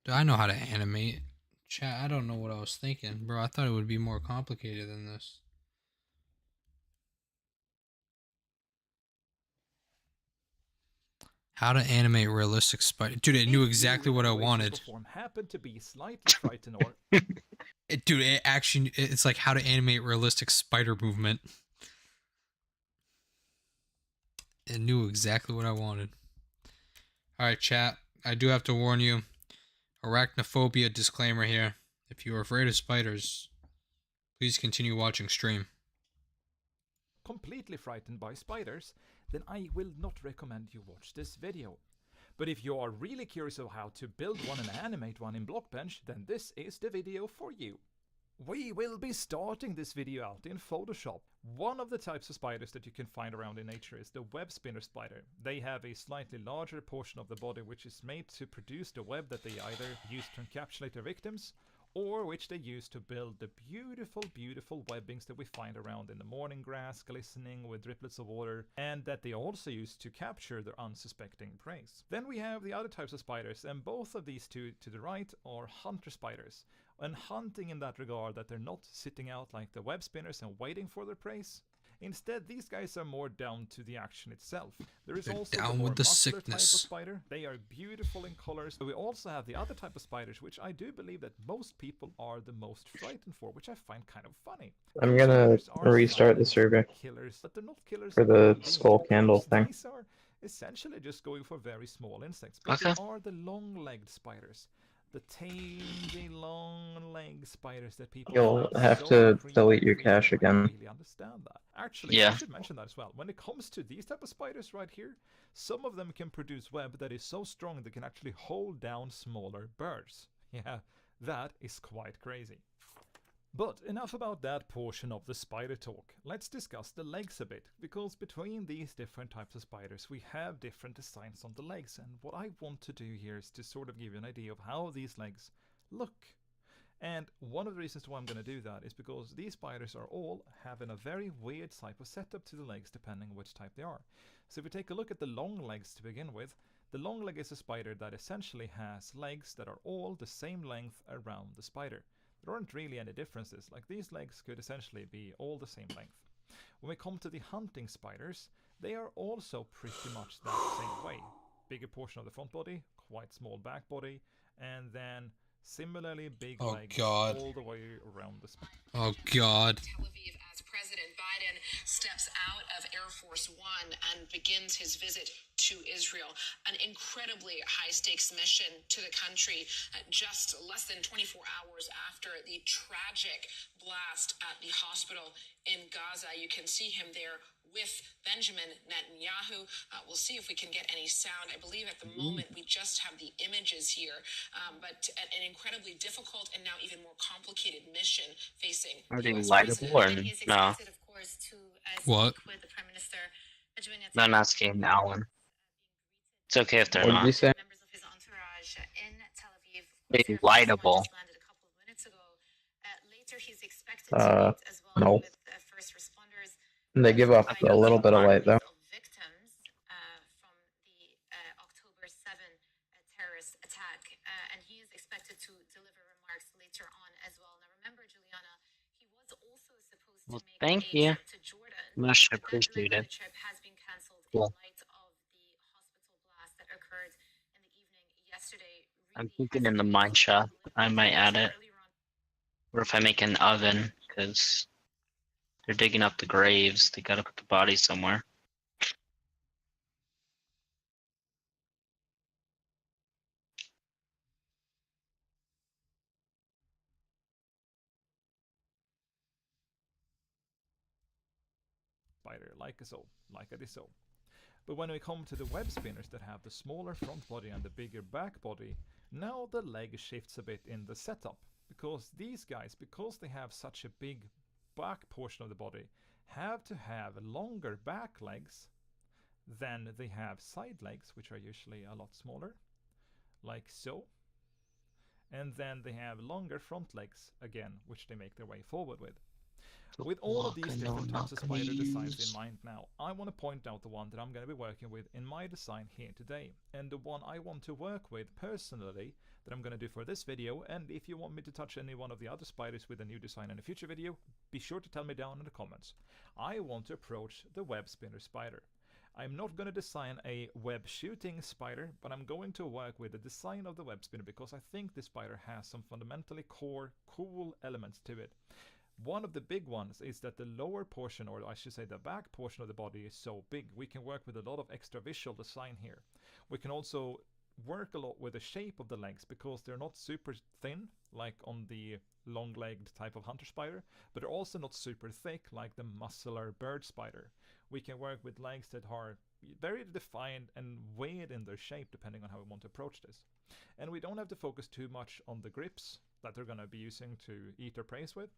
Do I know how to animate? Chat, I don't know what I was thinking, bro. I thought it would be more complicated than this. How to animate realistic spider. Dude, it knew exactly what I wanted. Happened to be slightly frightened or Dude, it actually, it's like how to animate realistic spider movement. It knew exactly what I wanted. Alright, chat. I do have to warn you. Arachnophobia disclaimer here. If you are afraid of spiders, please continue watching stream. completely frightened by spiders, then I will not recommend you watch this video. But if you are really curious of how to build one and animate one in Blockbench, then this is the video for you. We will be starting this video out in Photoshop. One of the types of spiders that you can find around in nature is the web spinner spider. They have a slightly larger portion of the body which is made to produce the web that they either use to encapsulate their victims, or which they use to build the beautiful, beautiful webbings that we find around in the morning grass, glistening with driplets of water, and that they also use to capture their unsuspecting prey. Then we have the other types of spiders, and both of these two to the right are hunter spiders. And hunting in that regard that they're not sitting out like the web spinners and waiting for their prey. Instead, these guys are more down to the action itself. There is also the more muscular type of spider. They are beautiful in colors. But we also have the other type of spiders, which I do believe that most people are the most frightened for, which I find kind of funny. I'm gonna restart the survey Killers, but they're not killers for the skull candle thing. These are essentially just going for very small insects, but they are the long-legged spiders. The tiny, long-legged spiders that people You'll have to delete your cache again. really understand that. Actually, I should mention that as well. When it comes to these type of spiders right here, some of them can produce web that is so strong they can actually hold down smaller birds. Yeah, that is quite crazy. But enough about that portion of the spider talk. Let's discuss the legs a bit, because between these different types of spiders we have different designs on the legs, and what I want to do here is to sort of give you an idea of how these legs look. And one of the reasons why I'm going to do that is because these spiders are all having a very weird type of setup to the legs depending on which type they are. So if we take a look at the long legs to begin with, the long leg is a spider that essentially has legs that are all the same length around the spider. There aren't really any differences, like these legs could essentially be all the same length. When we come to the hunting spiders, they are also pretty much that same way. Bigger portion of the front body, quite small back body, and then similarly big legs all the way around the spine. Oh God. As President Biden steps out of Air Force One and begins his visit to Israel, an incredibly high-stakes mission to the country, just less than 24 hours after the tragic blast at the hospital in Gaza. You can see him there with Benjamin Netanyahu. We'll see if we can get any sound. I believe at the moment we just have the images here, but an incredibly difficult and now even more complicated mission facing Are the they US lightable or no? What? No, I'm asking Alan. It's okay if they're What did not. you say? lightable. Later, he's expected to meet as well No. with first responders. They give off a little bit of light though. Victims from the October 7 terrorist attack, and he is expected to deliver remarks later on as well. Now, remember, Juliana, he was also supposed to make Thank a you. trip to Jordan. Much But that leg of appreciated. the trip has been cancelled Cool. in light of the hospital blast that occurred in the evening yesterday. I'm thinking in the mine shaft, I might add it. Or if I make an oven, because they're digging up the graves, they gotta put the bodies somewhere. Spider, like so, like it is so. But when we come to the web spinners that have the smaller front body and the bigger back body, now the leg shifts a bit in the setup. Because these guys, because they have such a big back portion of the body, have to have longer back legs than they have side legs, which are usually a lot smaller, like so. And then they have longer front legs again, which they make their way forward with. With all of these different types of spider designs in mind now, I want to point out the one that I'm going to be working with in my design here today, and the one I want to work with personally that I'm going to do for this video. And if you want me to touch any one of the other spiders with a new design in a future video, be sure to tell me down in the comments. I want to approach the web spinner spider. I'm not going to design a web shooting spider, but I'm going to work with the design of the web spinner because I think this spider has some fundamentally core cool elements to it. One of the big ones is that the lower portion, or I should say the back portion of the body, is so big. We can work with a lot of extra visual design here. We can also work a lot with the shape of the legs because they're not super thin like on the long-legged type of hunter spider, but they're also not super thick like the muscular bird spider. We can work with legs that are very defined and weird in their shape depending on how we want to approach this. And we don't have to focus too much on the grips that they're going to be using to eat their prey with,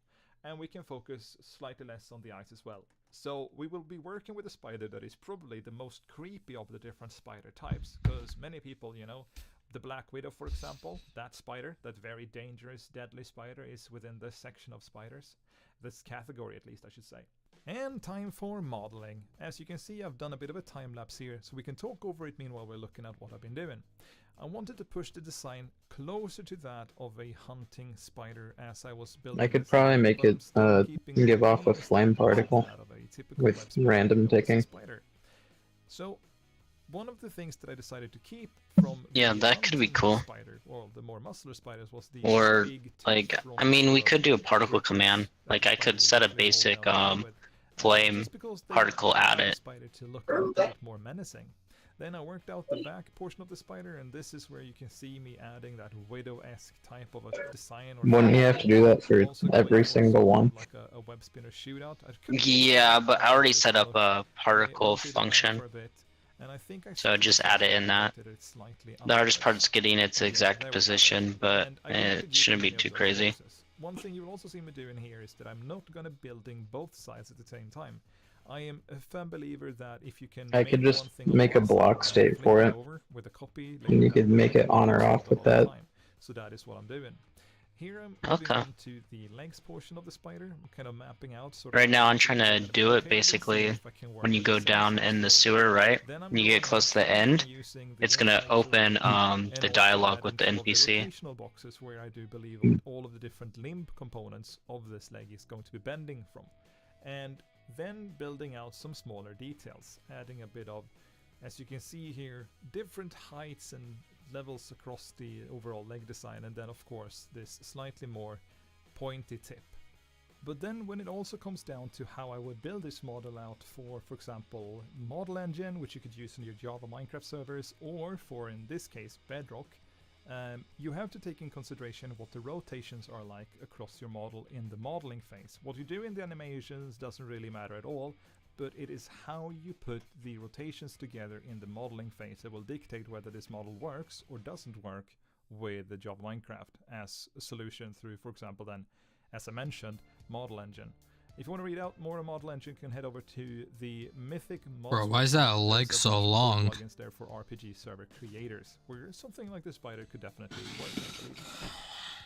and we can focus slightly less on the eyes as well. So we will be working with a spider that is probably the most creepy of the different spider types, because many people, you know, the Black Widow, for example, that spider, that very dangerous, deadly spider, is within this section of spiders. This category, at least, I should say. And time for modeling. As you can see, I've done a bit of a time lapse here, so we can talk over it meanwhile we're looking at what I've been doing. I wanted to push the design closer to that of a hunting spider as I was building. I could probably make it give off a flame particle with random ticking. So one of the things that I decided to keep from that could be cool. Spider, or the more muscular spiders, was the or big like, I mean, we could do a particle command. Like I could set a basic flame particle at it. Spider to look a bit more menacing. Then I worked out the back portion of the spider, and this is where you can see me adding that widow-esque type of a design. Wouldn't you have to do that for every single one? Like a web spinner shootout. Yeah, but I already set up a particle function, so just add it in that. The hardest part is getting its exact position, but it shouldn't be too crazy. One thing you will also see me doing here is that I'm not going to building both sides at the same time. I am a firm believer that if you can I could just make a block state for it, with a copy, and you could make it on or off with that. So that is what I'm doing. Here I'm moving on to the legs portion of the spider, kind of mapping out. Right now I'm trying to do it basically when you go down in the sewer, right? When you get close to the end, it's gonna open the dialogue with the NPC. Rotational boxes where I do believe all of the different limb components of this leg is going to be bending from. And then building out some smaller details, adding a bit of, as you can see here, different heights and levels across the overall leg design, and then of course this slightly more pointy tip. But then when it also comes down to how I would build this model out for example, Model Engine, which you could use in your Java Minecraft servers, or for, in this case, Bedrock, you have to take in consideration what the rotations are like across your model in the modeling phase. What you do in the animations doesn't really matter at all, but it is how you put the rotations together in the modeling phase that will dictate whether this model works or doesn't work with the Java Minecraft as a solution through, for example, then, as I mentioned, Model Engine. If you want to read out more on Model Engine, you can head over to the Mythic Mods. Bro, why is that leg There's a so bunch of long? plugins there for RPG server creators, where something like this spider could definitely work, I believe.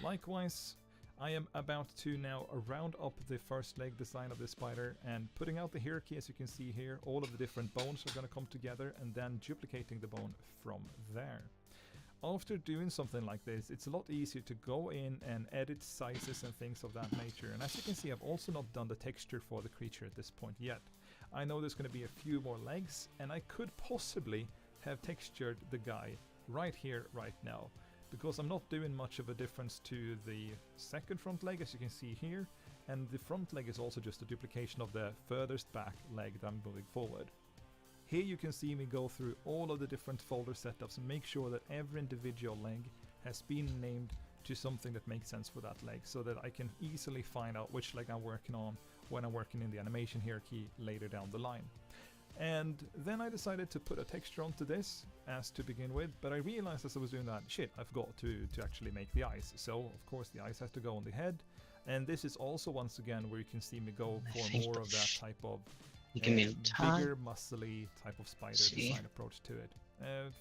Likewise, I am about to now round up the first leg design of this spider and putting out the hierarchy. As you can see here, all of the different bones are going to come together, and then duplicating the bone from there. After doing something like this, it's a lot easier to go in and edit sizes and things of that nature. And as you can see, I've also not done the texture for the creature at this point yet. I know there's going to be a few more legs, and I could possibly have textured the guy right here, right now, because I'm not doing much of a difference to the second front leg, as you can see here, and the front leg is also just a duplication of the furthest back leg that I'm moving forward. Here you can see me go through all of the different folder setups and make sure that every individual leg has been named to something that makes sense for that leg, so that I can easily find out which leg I'm working on when I'm working in the animation hierarchy later down the line. And then I decided to put a texture onto this as to begin with, but I realized as I was doing that, shit, I've got to actually make the eyes. So of course the eyes has to go on the head, and this is also once again where you can see me go for more of that type of bigger, muscly type of spider design approach to it.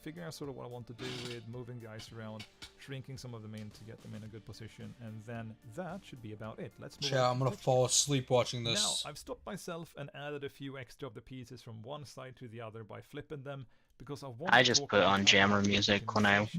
Figuring out sort of what I want to do with moving the eyes around, shrinking some of them in to get them in a good position, and then that should be about it. Let's move on. I'm gonna fall asleep watching this. Now, I've stopped myself and added a few extra of the pieces from one side to the other by flipping them, because I just put on jammer music when I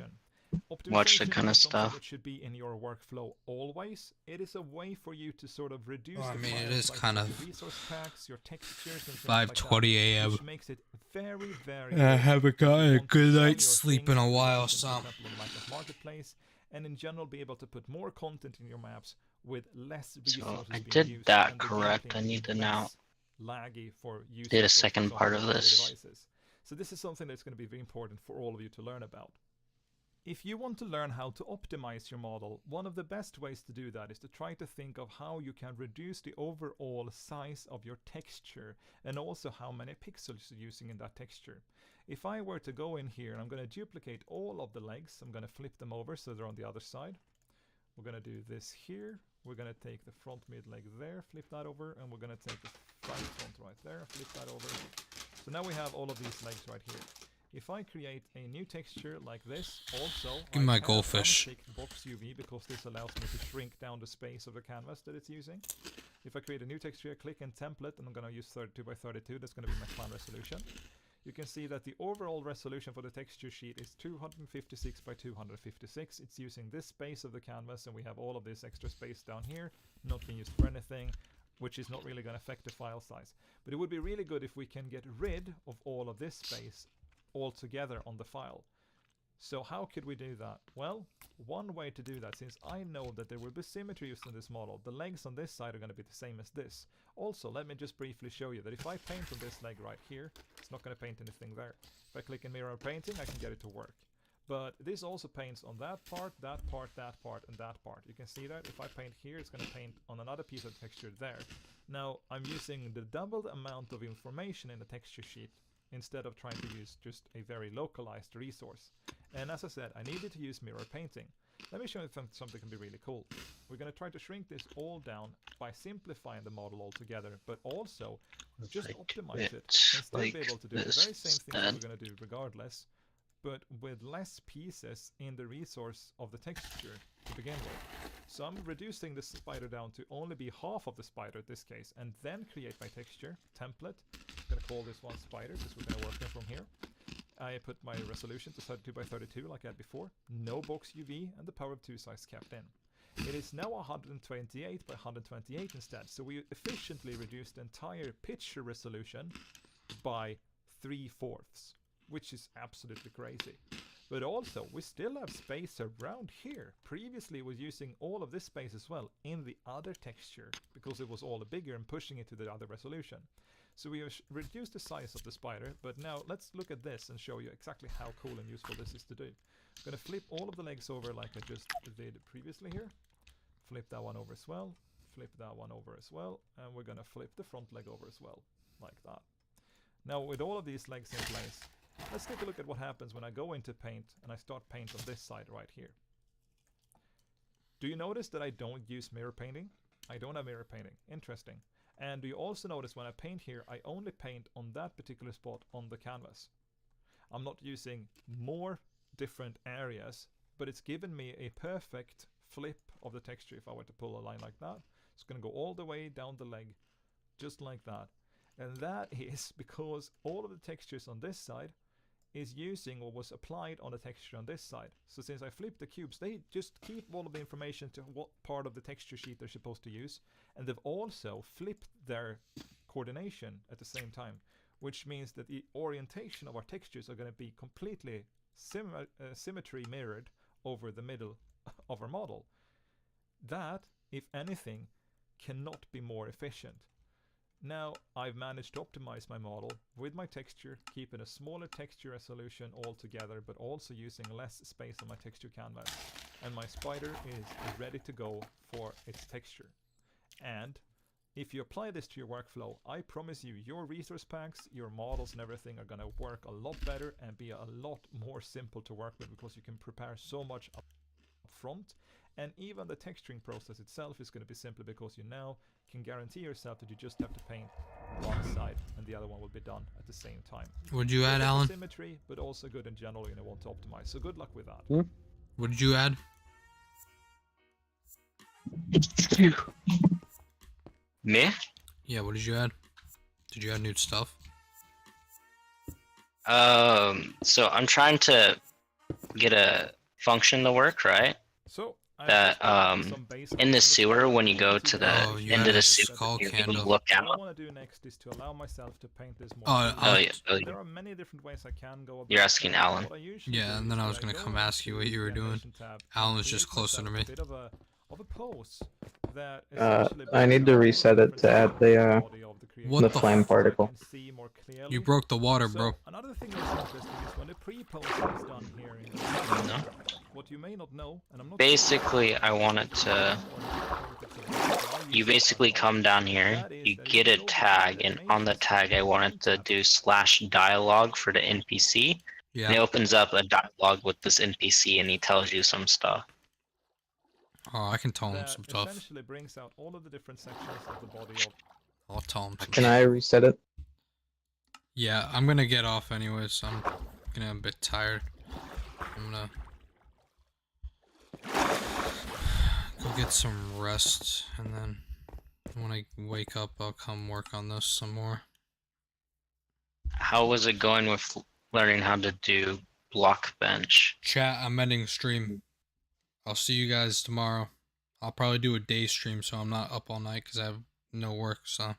watch the kind of stuff. That should be in your workflow always. It is a way for you to sort of reduce I the mean, it files, is like kind your of resource packs, your textures, and 5:20 a.m. which makes it very, very. I haven't gotten a good sell your night's sleep in a things, while, for so example, on Minecraft Marketplace, and in general be able to put more content in your maps with less resources So I being did used, that and the correct. gameplay I need to being now less laggy for users did a of second some part of other this. devices. So this is something that's going to be very important for all of you to learn about. If you want to learn how to optimize your model, one of the best ways to do that is to try to think of how you can reduce the overall size of your texture and also how many pixels you're using in that texture. If I were to go in here and I'm going to duplicate all of the legs, I'm going to flip them over so they're on the other side. We're going to do this here. We're going to take the front mid leg there, flip that over, and we're going to take the front right there, flip that over. So now we have all of these legs right here. If I create a new texture like this, also Give me my I can goldfish. untick box UV because this allows me to shrink down the space of the canvas that it's using. If I create a new texture, click in template, and I'm going to use 32 by 32, that's going to be my final resolution. You can see that the overall resolution for the texture sheet is 256 by 256. It's using this space of the canvas, and we have all of this extra space down here, not being used for anything, which is not really going to affect the file size. But it would be really good if we can get rid of all of this space altogether on the file. So how could we do that? Well, one way to do that, since I know that there will be symmetry used in this model, the legs on this side are going to be the same as this. Also, let me just briefly show you that if I paint on this leg right here, it's not going to paint anything there. If I click in mirror painting, I can get it to work. But this also paints on that part, that part, that part, and that part. You can see that if I paint here, it's going to paint on another piece of texture there. Now, I'm using the doubled amount of information in the texture sheet instead of trying to use just a very localized resource. And as I said, I needed to use mirror painting. Let me show you something can be really cool. We're going to try to shrink this all down by simplifying the model altogether, but also just optimize it and still be able to do the very same thing that we're going to do regardless, but with less pieces in the resource of the texture to begin with. So I'm reducing the spider down to only be half of the spider in this case, and then create my texture template. I'm going to call this one spider because we're going to work it from here. I put my resolution to 32 by 32 like I had before, no box UV, and the power of 2 size kept in. It is now 128 by 128 instead, so we efficiently reduced the entire picture resolution by 3/4, which is absolutely crazy. But also, we still have space around here. Previously, it was using all of this space as well in the other texture, because it was all bigger and pushing it to the other resolution. So we have reduced the size of the spider, but now let's look at this and show you exactly how cool and useful this is to do. I'm going to flip all of the legs over like I just did previously here. Flip that one over as well. Flip that one over as well. And we're going to flip the front leg over as well, like that. Now with all of these legs in place, let's take a look at what happens when I go into paint and I start paint on this side right here. Do you notice that I don't use mirror painting? I don't have mirror painting. Interesting. And you also notice when I paint here, I only paint on that particular spot on the canvas. I'm not using more different areas, but it's given me a perfect flip of the texture. If I were to pull a line like that, it's going to go all the way down the leg, just like that. And that is because all of the textures on this side is using what was applied on the texture on this side. So since I flipped the cubes, they just keep all of the information to what part of the texture sheet they're supposed to use. And they've also flipped their coordination at the same time, which means that the orientation of our textures are going to be completely symmetry mirrored over the middle of our model. That, if anything, cannot be more efficient. Now I've managed to optimize my model with my texture, keeping a smaller texture resolution altogether, but also using less space on my texture canvas. And my spider is ready to go for its texture. And if you apply this to your workflow, I promise you, your resource packs, your models and everything are going to work a lot better and be a lot more simple to work with, because you can prepare so much up front. And even the texturing process itself is going to be simpler, because you now can guarantee yourself that you just have to paint one side and the other one will be done at the same time. Would you add, Alan? Symmetry, but also good in general, you know, want to optimize. So good luck with that. What did you add? Me? Yeah, what did you add? Did you add new stuff? So I'm trying to get a function to work, right? So that in the sewer, when you go to the end of the sewer, you can look out. What I want to do next is to allow myself to paint this more. There are many different ways I can go about. You're asking Alan. Yeah, and then I was gonna come ask you what you were doing. Alan was just closer to me. I need to reset it to add the flame particle. You broke the water, bro. Another thing that's interesting is when the pre-post is done here in the what you may not know, and I'm not basically, I wanted to. You basically come down here, you get a tag, and on the tag, I wanted to do /dialogue for the NPC. Yeah. And it opens up a dialogue with this NPC, and he tells you some stuff. Oh, I can tell him some stuff. Essentially brings out all of the different sections of the body of. I'll tell him. Can I reset it? Yeah, I'm gonna get off anyways. So I'm gonna be a bit tired. I'm gonna go get some rest, and then when I wake up, I'll come work on this some more. How was it going with learning how to do block bench? Chat, I'm ending stream. I'll see you guys tomorrow. I'll probably do a day stream, so I'm not up all night because I have no work, so.